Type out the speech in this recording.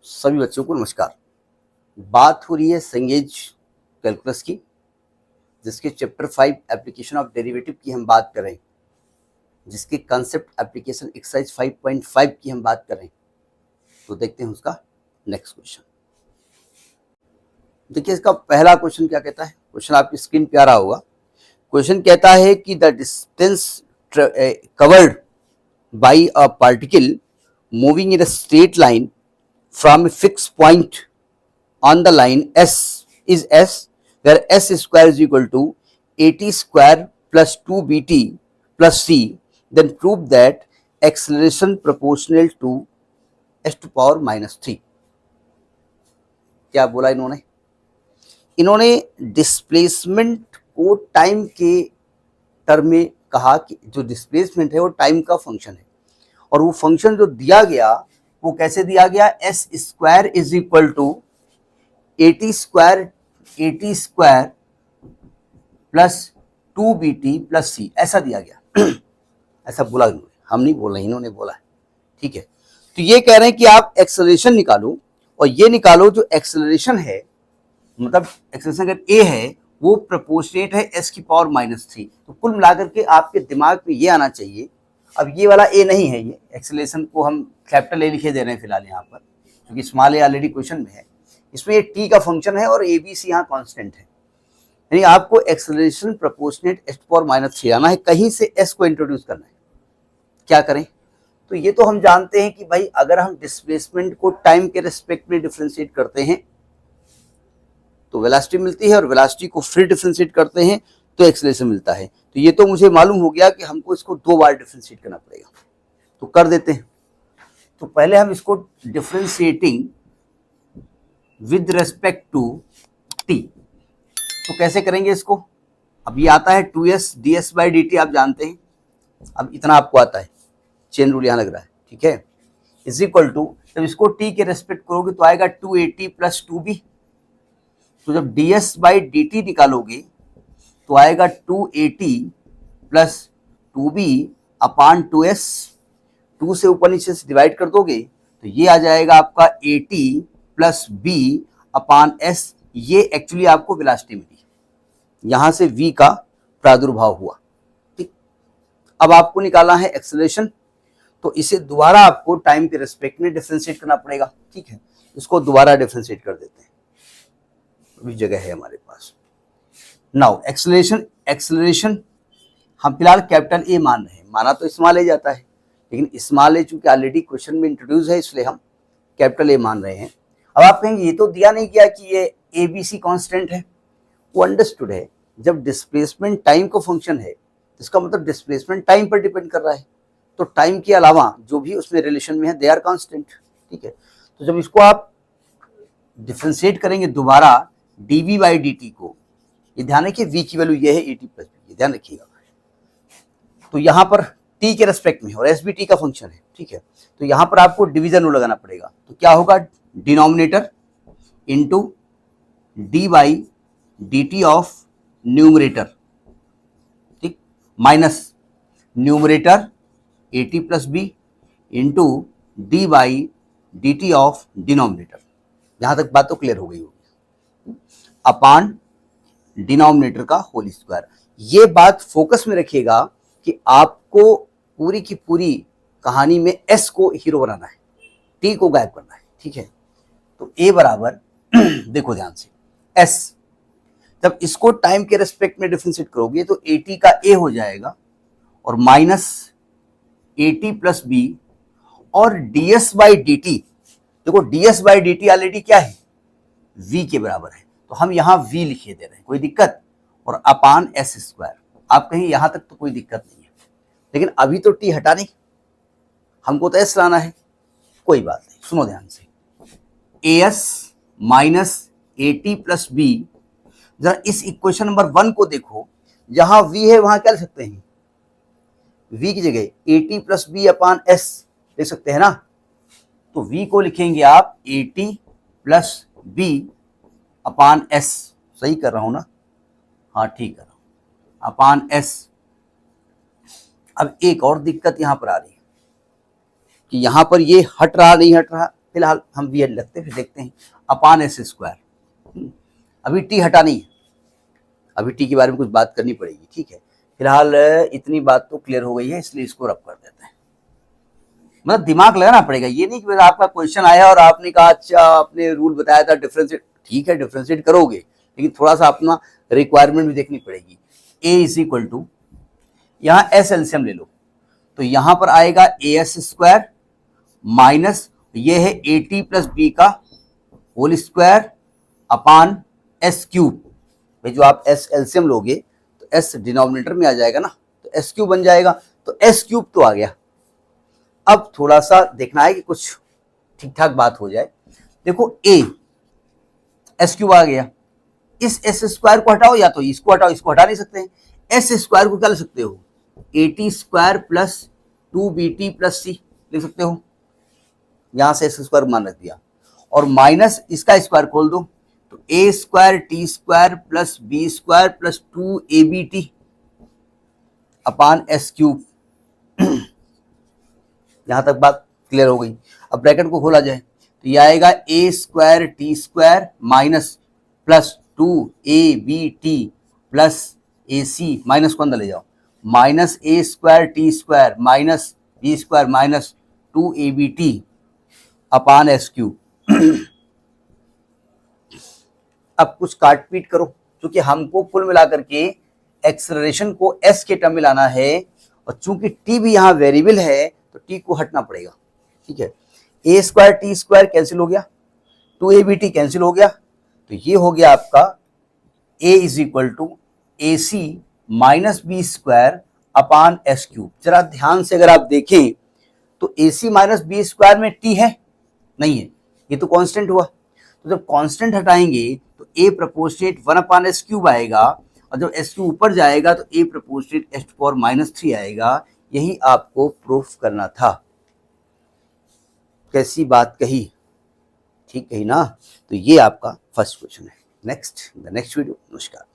सभी बच्चों को नमस्कार। बात हो रही है संगेज कैलकुलस की, जिसके चैप्टर 5 एप्लीकेशन ऑफ डेरिवेटिव की हम बात कर रहे हैं, जिसके कंसेप्ट एप्लीकेशन एक्सरसाइज 5.5 की हम बात कर रहे हैं। तो देखते हैं उसका नेक्स्ट क्वेश्चन। देखिए इसका पहला क्वेश्चन क्या कहता है। क्वेश्चन आपकी स्क्रीन पे आ रहा होगा। क्वेश्चन कहता है कि the distance covered by a particle moving in a straight line from a fixed point on the line S is S, where S square is equal to AT square plus 2BT plus C, then prove that acceleration proportional to S to power minus 3। क्या बोला इन्होंने? इन्होंने displacement को time के term में कहा कि जो डिस्प्लेसमेंट है वो टाइम का फंक्शन है, और वो फंक्शन जो दिया गया वो कैसे दिया गया, S square is equal to A T square plus 2BT plus C, ऐसा दिया गया। ऐसा बोला इन्होंने, हम नहीं बोल रहे, इन्होंने बोला है। ठीक है, तो ये कह रहे हैं कि आप एक्सेलरेशन निकालो, और ये निकालो जो एक्सेलरेशन है, मतलब एक्सेलरेशन अगर ए है वो प्रोपोर्शनेट है एस की पावर -3। तो कुल मिलाकर के आपके दिमाग में ये आना चाहिए, अब ये वाला ए नहीं है, ये एक्सेलरेशन को हम कैपिटल ए लिखे दे रहे हैं फिलहाल यहाँ पर, क्योंकि स्मॉल ए ऑलरेडी क्वेश्चन में है। इसमें ये टी का फंक्शन है और ए बी सी यहाँ कॉन्स्टेंट है, यानी आपको एक्सेलरेशन प्रोपोर्शनेट एस पावर -3 आना है, कहीं से एस को इंट्रोड्यूस करना है। क्या करें? तो ये तो हम जानते हैं कि भाई अगर हम डिस्प्लेसमेंट को टाइम के रेस्पेक्ट में डिफ्रेंशिएट करते हैं तो वेलोसिटी मिलती है, और वेलोसिटी को फिर डिफ्रेंशिएट करते हैं तो एक्सेलरेशन मिलता है। तो ये तो मुझे मालूम हो गया कि हमको इसको 2 बार डिफ्रेंशिएट करना पड़ेगा, तो कर देते हैं। तो पहले हम इसको differentiating with respect to T, तो कैसे करेंगे इसको? अब ये आता है 2s ds बाई dt, आप जानते हैं, अब इतना आपको आता है, चेन रूल यहाँ लग रहा है, ठीक है, इज इक्वल टू, जब इसको t के रेस्पेक्ट करोगे तो आएगा 2at प्लस 2b। तो जब ds बाई dt निकालोगे तो आएगा 2at प्लस 2b अपान 2s, 2 से ऊपर नीचे से डिवाइड कर दोगे तो ये आ जाएगा आपका 80 प्लस b अपान s। ये एक्चुअली आपको वेलोसिटी मिली, यहां से v का प्रादुर्भाव हुआ। ठीक, अब आपको निकालना है एक्सेलरेशन, तो इसे दोबारा आपको टाइम के रेस्पेक्ट में डिफरेंशिएट करना पड़ेगा। ठीक है, इसको दोबारा डिफरेंशिएट कर देते हैं, अभी जगह है हमारे पास। नाउ एक्सेलरेशन हम फिलहाल कैपिटल ए मान रहे हैं, माना तो स्मॉल ए जाता है, लेकिन स्मॉल ए चूंकि ऑलरेडी क्वेश्चन में इंट्रोड्यूस है इसलिए हम कैपिटल ए मान रहे हैं। अब आप कहेंगे ये तो दिया नहीं गया कि ये ए बी सी कॉन्स्टेंट है, वो अंडरस्टूड है। जब डिस्प्लेसमेंट टाइम का फंक्शन है इसका मतलब डिस्प्लेसमेंट टाइम पर डिपेंड कर रहा है, तो टाइम के अलावा जो भी उसमें रिलेशन में है दे आर कॉन्स्टेंट। ठीक है, तो जब इसको आप डिफ्रेंशिएट करेंगे दोबारा dv बाई dt को, ये ध्यान रखिए v की वैल्यू ये है 80 प्लस b, ये ध्यान रखिएगा। तो यहाँ पर t के रेस्पेक्ट में, और s भी t का फंक्शन है। ठीक है, तो यहाँ पर आपको डिवीजन रूल लगाना पड़ेगा, तो क्या होगा, denominator into D by D T of numerator, ठीक, minus numerator 80 plus B into D by D T of denominator. यहां तक बात तो क्लियर हो गई होगी, अपान डिनोमिनेटर का होल स्क्वायर। ये बात फोकस में रखिएगा कि आपको पूरी की पूरी कहानी में एस को हीरो बनाना है, टी को गायब करना है। ठीक है, तो ए बराबर देखो ध्यान से, एस जब इसको टाइम के रेस्पेक्ट में डिफरेंशिएट करोगे तो 80 का ए हो जाएगा और माइनस 80 प्लस बी और ds बाई डी टी। देखो ds by D T already क्या है, v के बराबर है, तो हम यहां v लिखे दे रहे हैं, कोई दिक्कत, और अपान एस स्क्वायर। आप कहीं यहां तक तो कोई दिक्कत नहीं है, लेकिन अभी तो t हटा नहीं, हमको तो s लाना है। कोई बात नहीं, सुनो ध्यान से, as माइनस 80 प्लस बी, जरा इस इक्वेशन नंबर 1 को देखो, जहां v है वहां क्या लिख सकते हैं, v की जगह 80 प्लस बी अपान एस लिख सकते हैं ना। तो v को लिखेंगे आप 80 प्लस बी अपान एस, सही कर रहा हूं ना, हाँ ठीक कर रहा हूं, अपान एस। अब एक और दिक्कत यहां पर आ रही है कि यहां पर ये हट रहा नहीं हट रहा, फिलहाल हम वी लगते फिर देखते हैं, अपान एस स्क्वायर। अभी टी हटा नहीं है, अभी टी के बारे में कुछ बात करनी पड़ेगी, ठीक है। फिलहाल इतनी बात तो क्लियर हो गई है, इसलिए इसको रब कर देते हैं। मतलब दिमाग लगाना पड़ेगा, ये नहीं कि आपका क्वेश्चन आया और आपने कहा अच्छा आपने रूल बताया था डिफरेंशिएट, ठीक है डिफरेंशिएट करोगे, लेकिन थोड़ा सा अपना रिक्वायरमेंट भी देखनी पड़ेगी। ए इज इक्वल टू, यहाँ एस एलसीएम ले लो, तो यहां पर आएगा ए एस स्क्वायर माइनस ये है ए टी प्लस बी का whole square upon S cube. भाई जो आप एस एलसीएम लोगे तो एस डिनोमिनेटर में आ जाएगा ना, तो एस क्यूब बन जाएगा, तो एस क्यूब तो आ गया। अब थोड़ा सा देखना है कि कुछ ठीक ठाक बात हो जाए। देखो ए एस क्यूब आ गया, इस एस स्क्वायर को हटाओ, या तो इसको हटाओ, इसको हटा नहीं सकते, एस स्क्वायर को क्या लिख सकते हो, A T square plus 2bt plus C लिख सकते हो, यहां से एस स्क्वायर मान रख दिया, और माइनस इसका स्क्वायर खोल दो, तो A square T square plus B square plus 2ab upon S cube. यहां तक बात क्लियर हो गई। अब ब्रैकेट को खोला जाए तो यह आएगा A square T square minus plus 2ab plus A C, minus को अंदर ले जाओ, minus A square T square minus B square minus 2ab upon S cube. अब कुछ काट पीट करो, क्योंकि हमको कुल मिलाकर के एक्सेलरेशन को एस के टर्म में लाना है, और चूंकि टी भी यहाँ वेरिएबल है तो टी को हटना पड़ेगा, ठीक है। ए स्क्वायर टी स्क्वायर कैंसिल हो गया, 2ab कैंसिल हो गया, तो ये हो गया आपका A is equal to A C minus B square upon S cube. जरा ध्यान से अगर आप देखें तो A C minus B square में टी है नहीं है, ये तो कांस्टेंट हुआ, तो जब कांस्टेंट हटाएंगे तो ए प्रोपोर्शनेट 1 अपान एस क्यूब आएगा, और जब एस क्यूब ऊपर जाएगा तो ए प्रोपोर्शनेट एस पावर -3 आएगा। यही आपको प्रूफ करना था। कैसी बात कही, ठीक कही ना। तो ये आपका फर्स्ट क्वेश्चन है। Next the next video. नमस्कार।